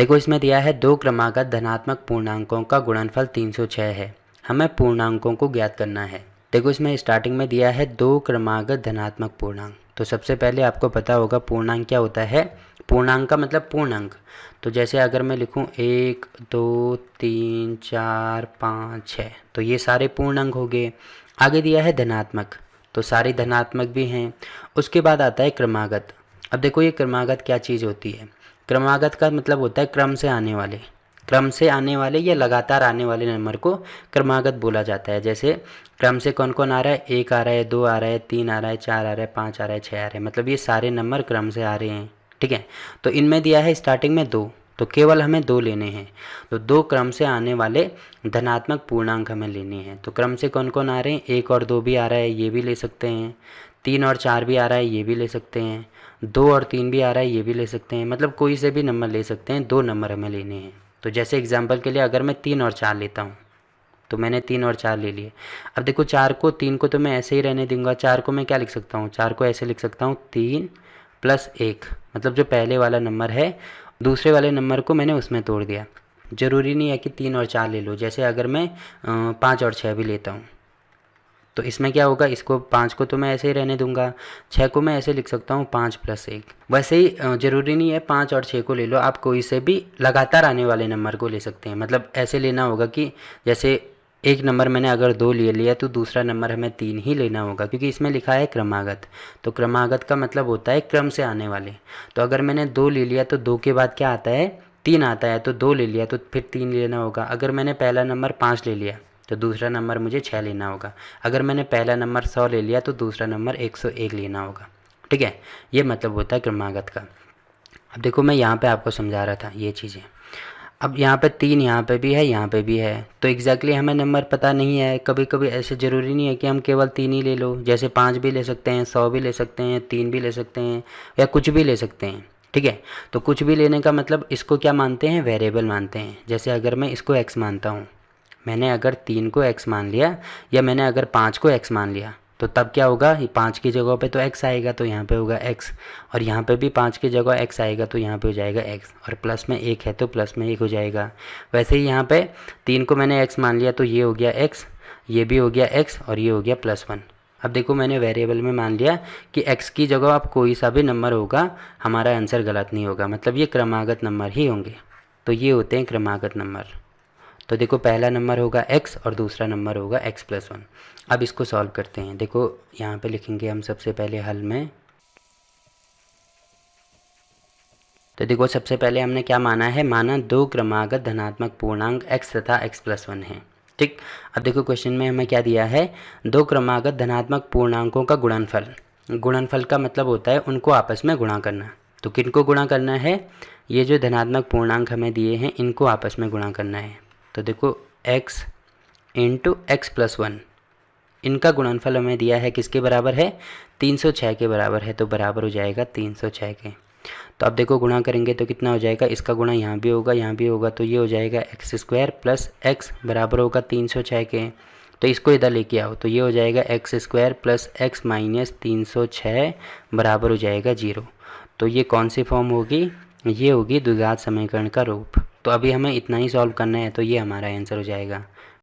देखो इसमें दिया है दो क्रमागत धनात्मक पूर्णांकों का गुणनफल 306 है, हमें पूर्णांकों को ज्ञात करना है। देखो इसमें स्टार्टिंग में दिया है दो क्रमागत धनात्मक पूर्णांक, तो सबसे पहले आपको पता होगा पूर्णांक क्या होता है। पूर्णांक का मतलब पूर्ण अंक। तो जैसे अगर मैं लिखूं 1 2 3 4 5 6, तो ये सारे पूर्ण अंक हो गए। आगे दिया है धनात्मक, तो सारे धनात्मक भी हैं। उसके बाद आता है क्रमागत। अब देखो ये क्रमागत क्या चीज़ होती है। क्रमागत का मतलब होता है क्रम से आने वाले या लगातार आने वाले नंबर को क्रमागत बोला जाता है। जैसे क्रम से कौन कौन आ रहा है, 1 आ रहा है, 2 आ रहा है, 3 आ रहा है, 4 आ रहा है, 5 आ रहा है, 6 आ रहा है, मतलब ये सारे नंबर क्रम से आ रहे हैं। ठीक है, तो इनमें दिया है स्टार्टिंग में 2, तो केवल हमें 2 लेने हैं। तो 2 क्रम से आने वाले धनात्मक पूर्णांक हमें लेने हैं। तो क्रम से कौन कौन आ रहे हैं, 1 और 2 भी आ रहा है, ये भी ले सकते हैं। 3 और 4 भी आ रहा है, ये भी ले सकते हैं। 2 और 3 भी आ रहा है, ये भी ले सकते हैं। मतलब कोई से भी नंबर ले सकते हैं, 2 नंबर हमें लेने हैं। तो जैसे एग्जाम्पल के लिए अगर मैं 3 और 4 लेता हूँ, तो मैंने 3 और 4 ले लिए। अब देखो 3 को तो मैं ऐसे ही रहने दूंगा। 4 को मैं क्या लिख सकता हूँ, 4 को ऐसे लिख सकता हूँ 3 + 1, मतलब जो पहले वाला नंबर है दूसरे वाले नंबर को मैंने उसमें तोड़ दिया। ज़रूरी नहीं है कि 3 और 4 ले लो। जैसे अगर मैं 5 और 6 भी लेता हूँ, तो इसमें क्या होगा, इसको 5 को तो मैं ऐसे ही रहने दूंगा। 6 को मैं ऐसे लिख सकता हूँ 5 + 1। वैसे ही ज़रूरी नहीं है 5 और 6 को ले लो, आप कोई से भी लगातार आने वाले नंबर को ले सकते हैं। मतलब ऐसे लेना होगा कि जैसे एक नंबर मैंने अगर 2 ले लिया तो दूसरा नंबर हमें 3 ही लेना होगा, क्योंकि इसमें लिखा है क्रमागत। तो क्रमागत का मतलब होता है क्रम से आने वाले। तो अगर मैंने 2 ले लिया तो 2 के बाद क्या आता है, 3 आता है। तो 2 ले लिया तो फिर 3 लेना होगा। अगर मैंने पहला नंबर 5 ले लिया तो दूसरा नंबर मुझे 6 लेना होगा। अगर मैंने पहला नंबर 100 ले लिया तो दूसरा नंबर 101 लेना होगा। ठीक है, ये मतलब होता है क्रमागत का। अब देखो मैं यहाँ पे आपको समझा रहा था ये चीज़ें। अब यहाँ पे 3 यहाँ पे भी है, यहाँ पे भी है, तो एग्जैक्टली हमें नंबर पता नहीं है। कभी कभी ऐसे ज़रूरी नहीं है कि हम केवल 3 ही ले लो। जैसे 5 भी ले सकते हैं, 100 भी ले सकते हैं, 3 भी ले सकते हैं, या कुछ भी ले सकते हैं। ठीक है, तो कुछ भी लेने का मतलब इसको क्या मानते हैं, वेरिएबल मानते हैं। जैसे अगर मैं इसको x मानता हूँ, मैंने अगर 3 को x मान लिया या मैंने अगर 5 को x मान लिया, तो तब क्या होगा, 5 की जगह पे तो x आएगा, तो यहाँ पे होगा x, और यहाँ पे भी 5 की जगह x आएगा तो यहाँ पे हो जाएगा x, और प्लस में 1 है तो प्लस में 1 हो जाएगा। वैसे ही यहाँ पे 3 को मैंने x मान लिया तो ये हो गया x, ये भी हो गया x, और ये हो गया +1। अब देखो मैंने वेरिएबल में मान लिया कि x की जगह आप कोई सा भी नंबर होगा, हमारा आंसर गलत नहीं होगा, मतलब ये क्रमागत नंबर ही होंगे। तो ये होते हैं क्रमागत नंबर। तो देखो पहला नंबर होगा x और दूसरा नंबर होगा x + 1। अब इसको सॉल्व करते हैं। देखो यहाँ पे लिखेंगे हम सबसे पहले हल में। तो देखो सबसे पहले हमने क्या माना है, माना दो क्रमागत धनात्मक पूर्णांक x तथा x + 1 है। ठीक, अब देखो क्वेश्चन में हमें क्या दिया है, दो क्रमागत धनात्मक पूर्णांकों का गुणनफल। गुणनफल का मतलब होता है उनको आपस में गुणा करना। तो किनको गुणा करना है, ये जो धनात्मक पूर्णांक हमें दिए हैं इनको आपस में गुणा करना है। तो देखो x × x + 1, इनका गुणनफल हमें दिया है किसके बराबर है, 306 के बराबर है, तो बराबर हो जाएगा 306 के। तो अब देखो गुणा करेंगे तो कितना हो जाएगा, इसका गुणा यहाँ भी होगा यहाँ भी होगा, तो ये हो जाएगा x² + x बराबर होगा 306 के। तो इसको इधर लेके आओ तो ये हो जाएगा x² + x - 306 बराबर हो जाएगा 0। तो ये कौन सी फॉर्म होगी, ये होगी द्विघात समीकरण का रूप। तो अभी हमें इतना ही सॉल्व करना है, तो ये हमारा आंसर हो जाएगा।